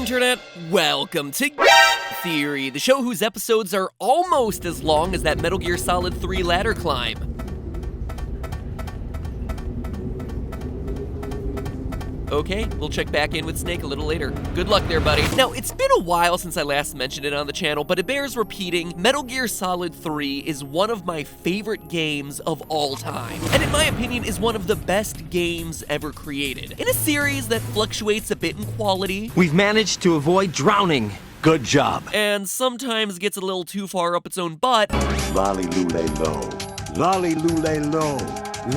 Internet, welcome to Theory, the show whose episodes are almost as long as that Metal Gear Solid 3 ladder climb. Okay, we'll check back in with Snake a little later. Good luck there, buddy. Now, it's been a while since I last mentioned it on the channel, but it bears repeating. Metal Gear Solid 3 is one of my favorite games of all time, and in my opinion is one of the best games ever created. In a series that fluctuates a bit in quality, we've managed to avoid drowning. Good job. And sometimes gets a little too far up its own butt. Lolly lule low. Lolly lule low.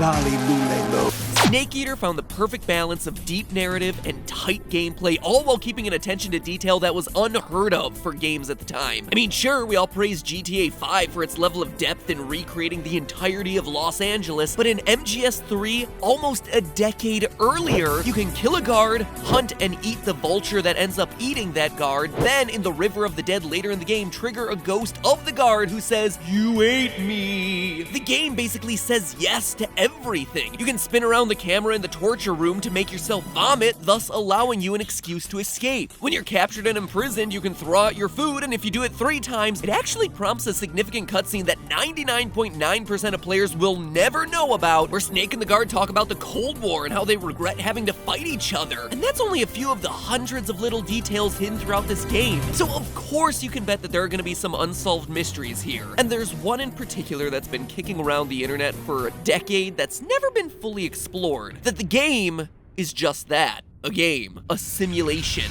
Lolly lule low. Snake Eater found the perfect balance of deep narrative and tight gameplay, all while keeping an attention to detail that was unheard of for games at the time. I mean, sure, we all praise GTA 5 for its level of depth in recreating the entirety of Los Angeles, but in MGS3, almost a decade earlier, you can kill a guard, hunt and eat the vulture that ends up eating that guard, then in the River of the Dead later in the game, trigger a ghost of the guard who says, "You ate me." The game basically says yes to everything. You can spin around the camera in the torture room to make yourself vomit, thus allowing you an excuse to escape. When you're captured and imprisoned, you can throw out your food, and if you do it 3 times, it actually prompts a significant cutscene that 99.9% of players will never know about, where Snake and the guard talk about the Cold War and how they regret having to fight each other. And that's only a few of the hundreds of little details hidden throughout this game. So of course you can bet that there are going to be some unsolved mysteries here. And there's one in particular that's been kicking around the internet for a decade that's never been fully explored. That the game is just that, a game, a simulation.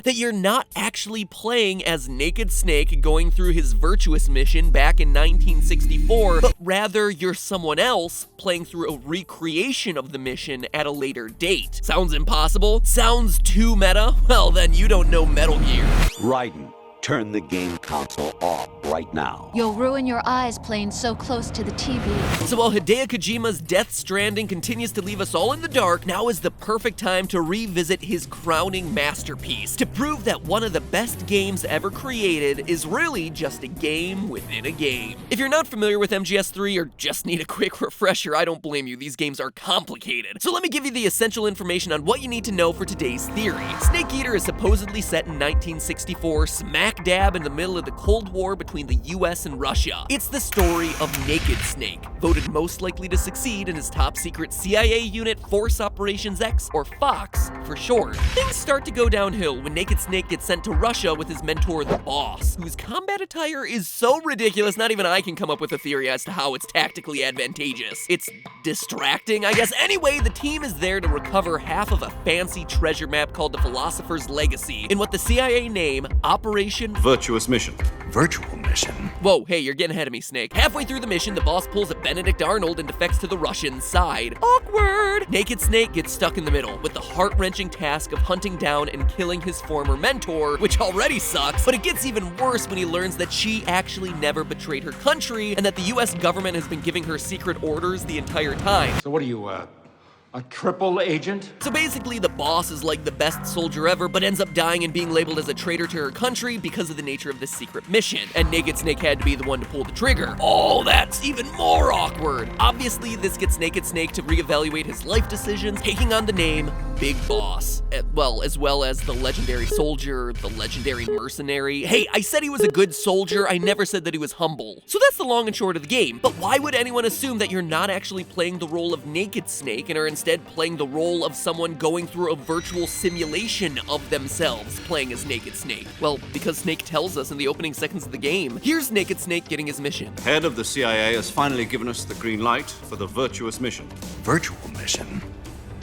That you're not actually playing as Naked Snake going through his Virtuous mission back in 1964, but rather you're someone else playing through a recreation of the mission at a later date. Sounds impossible? Sounds too meta? Well, then you don't know Metal Gear. Raiden, turn the game console off right now. You'll ruin your eyes playing so close to the TV. So while Hideo Kojima's Death Stranding continues to leave us all in the dark, now is the perfect time to revisit his crowning masterpiece, to prove that one of the best games ever created is really just a game within a game. If you're not familiar with MGS3 or just need a quick refresher, I don't blame you, these games are complicated. So let me give you the essential information on what you need to know for today's theory. Snake Eater is supposedly set in 1964, smack dab in the middle of the Cold War between the US and Russia. It's the story of Naked Snake, voted most likely to succeed in his top secret CIA unit Force Operations X, or FOX for short. Things start to go downhill when Naked Snake gets sent to Russia with his mentor, the Boss, whose combat attire is so ridiculous not even I can come up with a theory as to how it's tactically advantageous. It's distracting, I guess. Anyway, the team is there to recover half of a fancy treasure map called the Philosopher's Legacy, in what the CIA name Operation Virtuous Mission. Virtual mission? Whoa, hey, you're getting ahead of me, Snake. Halfway through the mission, the Boss pulls a Benedict Arnold and defects to the Russian side. Awkward! Naked Snake gets stuck in the middle, with the heart-wrenching task of hunting down and killing his former mentor, which already sucks, but it gets even worse when he learns that she actually never betrayed her country, and that the US government has been giving her secret orders the entire time. So what are you, a triple agent? So basically, the Boss is like the best soldier ever, but ends up dying and being labeled as a traitor to her country because of the nature of this secret mission. And Naked Snake had to be the one to pull the trigger. Oh, that's even more awkward. Obviously, this gets Naked Snake to reevaluate his life decisions, taking on the name Big Boss. As well as the legendary soldier, the legendary mercenary. Hey, I said he was a good soldier, I never said that he was humble. So that's the long and short of the game. But why would anyone assume that you're not actually playing the role of Naked Snake and are instead playing the role of someone going through a virtual simulation of themselves playing as Naked Snake? Well, because Snake tells us in the opening seconds of the game. Here's Naked Snake getting his mission. Head of the CIA has finally given us the green light for the Virtuous Mission. Virtual mission?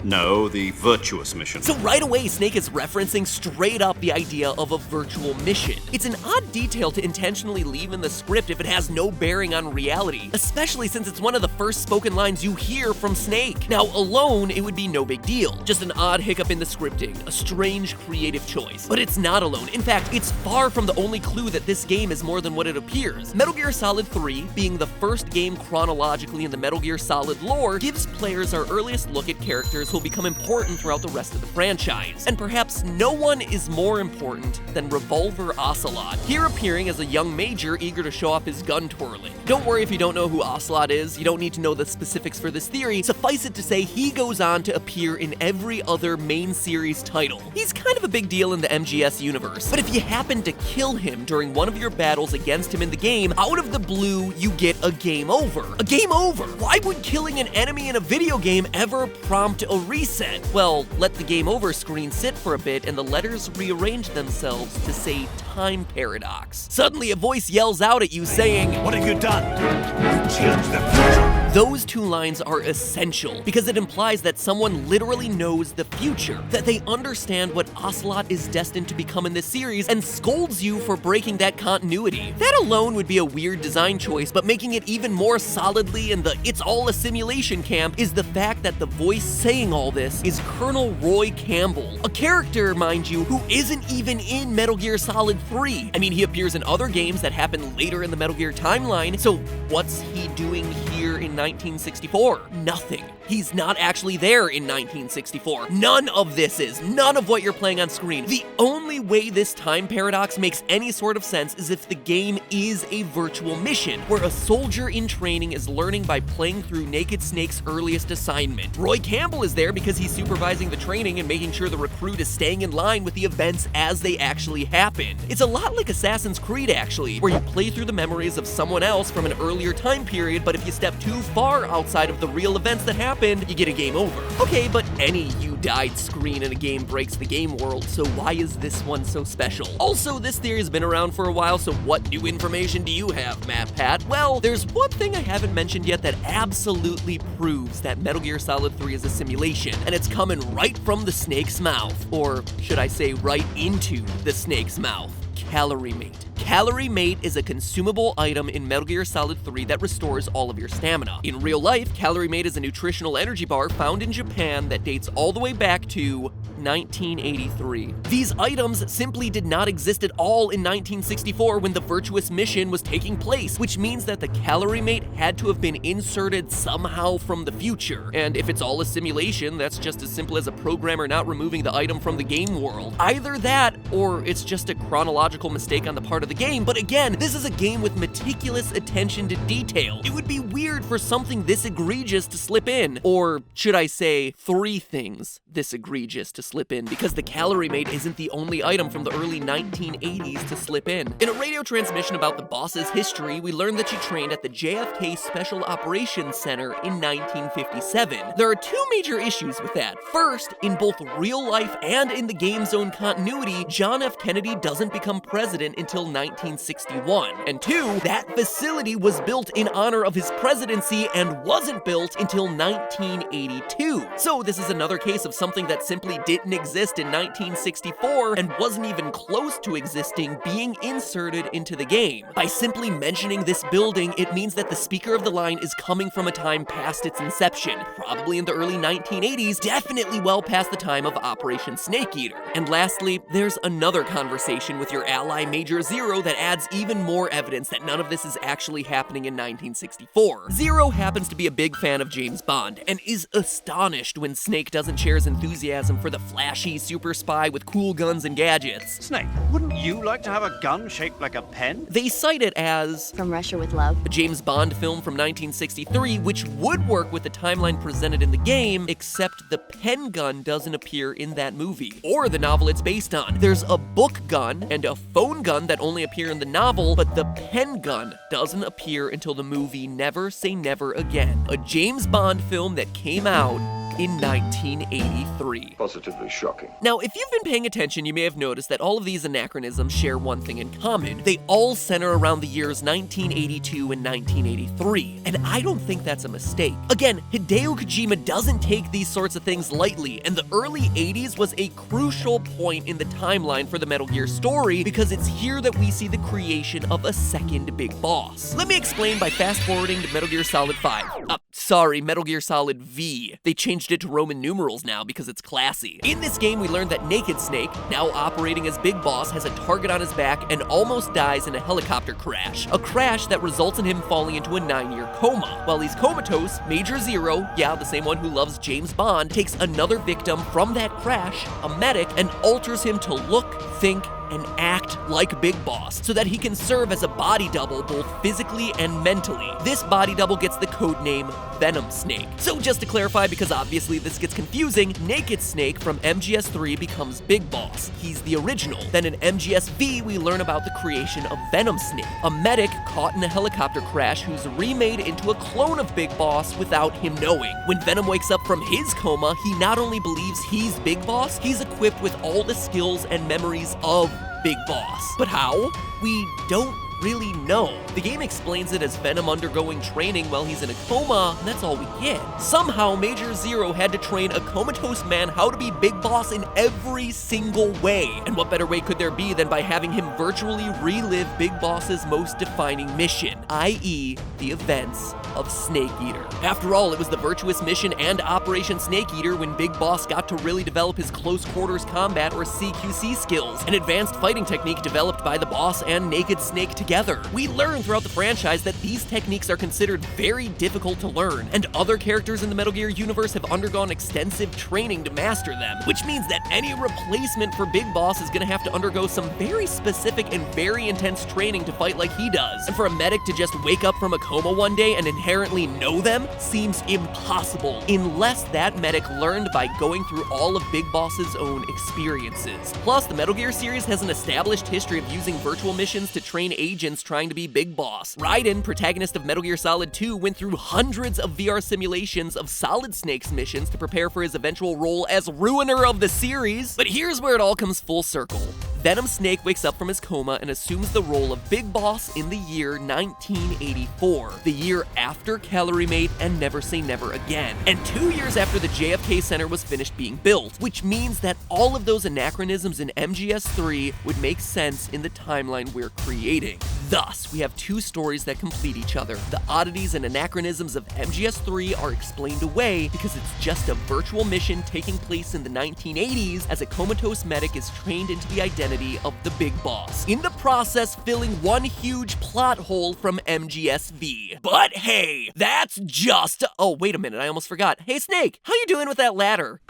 No, the Virtuous Mission. So right away, Snake is referencing straight up the idea of a virtual mission. It's an odd detail to intentionally leave in the script if it has no bearing on reality, especially since it's one of the first spoken lines you hear from Snake. Now, alone, it would be no big deal. Just an odd hiccup in the scripting, a strange creative choice. But it's not alone. In fact, it's far from the only clue that this game is more than what it appears. Metal Gear Solid 3, being the first game chronologically in the Metal Gear Solid lore, gives players our earliest look at characters who'll become important throughout the rest of the franchise. And perhaps no one is more important than Revolver Ocelot, here appearing as a young major eager to show off his gun twirling. Don't worry if you don't know who Ocelot is, you don't need to know the specifics for this theory. Suffice it to say, he goes on to appear in every other main series title. He's kind of a big deal in the MGS universe, but if you happen to kill him during one of your battles against him in the game, out of the blue, you get a game over. A game over! Why would killing an enemy in a video game ever prompt a reset? Well, let the game over screen sit for a bit and the letters rearrange themselves to say time paradox. Suddenly a voice yells out at you saying, What have you done? You changed the future. Those two lines are essential because it implies that someone literally knows the future, that they understand what Ocelot is destined to become in this series and scolds you for breaking that continuity. That alone would be a weird design choice, but making it even more solidly in the it's all a simulation camp is the fact that the voice saying all this is Colonel Roy Campbell, a character, mind you, who isn't even in Metal Gear Solid 3. I mean, he appears in other games that happen later in the Metal Gear timeline, so what's he doing here in 1964? Nothing. He's not actually there in 1964. None of this is. None of what you're playing on screen. The only way this time paradox makes any sort of sense is if the game is a virtual mission, where a soldier in training is learning by playing through Naked Snake's earliest assignment. Roy Campbell is there because he's supervising the training and making sure the recruit is staying in line with the events as they actually happen. It's a lot like Assassin's Creed, actually, where you play through the memories of someone else from an earlier time period, but if you step too far outside of the real events that happened, you get a game over. Okay, but any you died screen in a game breaks the game world, so why is this one so special? Also, this theory has been around for a while, so what new information do you have, MatPat? Well, there's one thing I haven't mentioned yet that absolutely proves that Metal Gear Solid 3 is a simulation, and it's coming right from the snake's mouth. Or should I say right into the snake's mouth. Calorie Mate. Calorie Mate is a consumable item in Metal Gear Solid 3 that restores all of your stamina. In real life, Calorie Mate is a nutritional energy bar found in Japan that dates all the way back to 1983. These items simply did not exist at all in 1964 when the Virtuous mission was taking place, which means that the Calorie Mate had to have been inserted somehow from the future. And if it's all a simulation, that's just as simple as a programmer not removing the item from the game world. Either that, or it's just a chronological mistake on the part of the game, but again, this is a game with meticulous attention to detail. It would be weird for something this egregious to slip in. Or should I say, three things this egregious to slip in, because the Calorie Mate isn't the only item from the early 1980s to slip in. In a radio transmission about the boss's history, we learned that she trained at the JFK Special Operations Center in 1957. There are two major issues with that. First, in both real life and in the game's own continuity, John F. Kennedy doesn't become president until 1961. And two, that facility was built in honor of his presidency and wasn't built until 1982. So this is another case of something that simply didn't exist in 1964 and wasn't even close to existing being inserted into the game. By simply mentioning this building, it means that the speaker of the line is coming from a time past its inception, probably in the early 1980s, definitely well past the time of Operation Snake Eater. And lastly, there's another conversation with your ally Major Zero that adds even more evidence that none of this is actually happening in 1964. Zero happens to be a big fan of James Bond and is astonished when Snake doesn't share his enthusiasm for the flashy super spy with cool guns and gadgets. Snake, wouldn't you like to have a gun shaped like a pen? They cite it as From Russia with Love, a James Bond film from 1963, which would work with the timeline presented in the game, except the pen gun doesn't appear in that movie, or the novel it's based on. There's a book gun and a phone gun that only appear in the novel, but the pen gun doesn't appear until the movie Never Say Never Again, a James Bond film that came out in 1983. Positively shocking. Now, if you've been paying attention, you may have noticed that all of these anachronisms share one thing in common. They all center around the years 1982 and 1983, and I don't think that's a mistake. Again, Hideo Kojima doesn't take these sorts of things lightly, and the early 80s was a crucial point in the timeline for the Metal Gear story because it's here that we see the creation of a second big boss. Let me explain by fast-forwarding to Metal Gear Solid 5. Metal Gear Solid V. They changed it to Roman numerals now because it's classy. In this game, we learned that Naked Snake, now operating as Big Boss, has a target on his back and almost dies in a helicopter crash. A crash that results in him falling into a 9-year coma. While he's comatose, Major Zero, yeah, the same one who loves James Bond, takes another victim from that crash, a medic, and alters him to look, think, and act like Big Boss so that he can serve as a body double both physically and mentally. This body double gets the code name Venom Snake. So just to clarify, because obviously this gets confusing, Naked Snake from MGS3 becomes Big Boss. He's the original. Then in MGS-V, we learn about the creation of Venom Snake, a medic caught in a helicopter crash who's remade into a clone of Big Boss without him knowing. When Venom wakes up from his coma, he not only believes he's Big Boss, he's equipped with all the skills and memories of Big Boss. But how? We don't really know. The game explains it as Venom undergoing training while he's in a coma, and that's all we get. Somehow, Major Zero had to train a comatose man how to be Big Boss in every single way. And what better way could there be than by having him virtually relive Big Boss's most defining mission, i.e., the events of Snake Eater. After all, it was the virtuous mission and Operation Snake Eater when Big Boss got to really develop his close quarters combat or CQC skills, an advanced fighting technique developed by the boss and Naked Snake together. We learn throughout the franchise that these techniques are considered very difficult to learn, and other characters in the Metal Gear universe have undergone extensive training to master them, which means that any replacement for Big Boss is gonna have to undergo some very specific and very intense training to fight like he does. And for a medic to just wake up from a coma one day and inherently know them seems impossible, unless that medic learned by going through all of Big Boss's own experiences. Plus, the Metal Gear series has an established history of using virtual missions to train agents trying to be Big Boss. Raiden, protagonist of Metal Gear Solid 2, went through hundreds of VR simulations of Solid Snake's missions to prepare for his eventual role as ruiner of the series. But here's where it all comes full circle. Venom Snake wakes up from his coma and assumes the role of Big Boss in the year 1984, the year after Calorie Mate and Never Say Never Again, and 2 years after the JFK Center was finished being built, which means that all of those anachronisms in MGS3 would make sense in the timeline we're creating. Thus, we have two stories that complete each other. The oddities and anachronisms of MGS3 are explained away because it's just a virtual mission taking place in the 1980s as a comatose medic is trained into the identity of the Big Boss, in the process filling one huge plot hole from MGS-V. But hey, that's just— oh, wait a minute, I almost forgot. Hey Snake, how you doing with that ladder?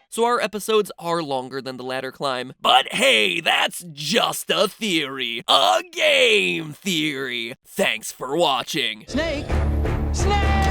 So our episodes are longer than the ladder climb. But hey, that's just a theory. A game theory. Thanks for watching. Snake! Snake!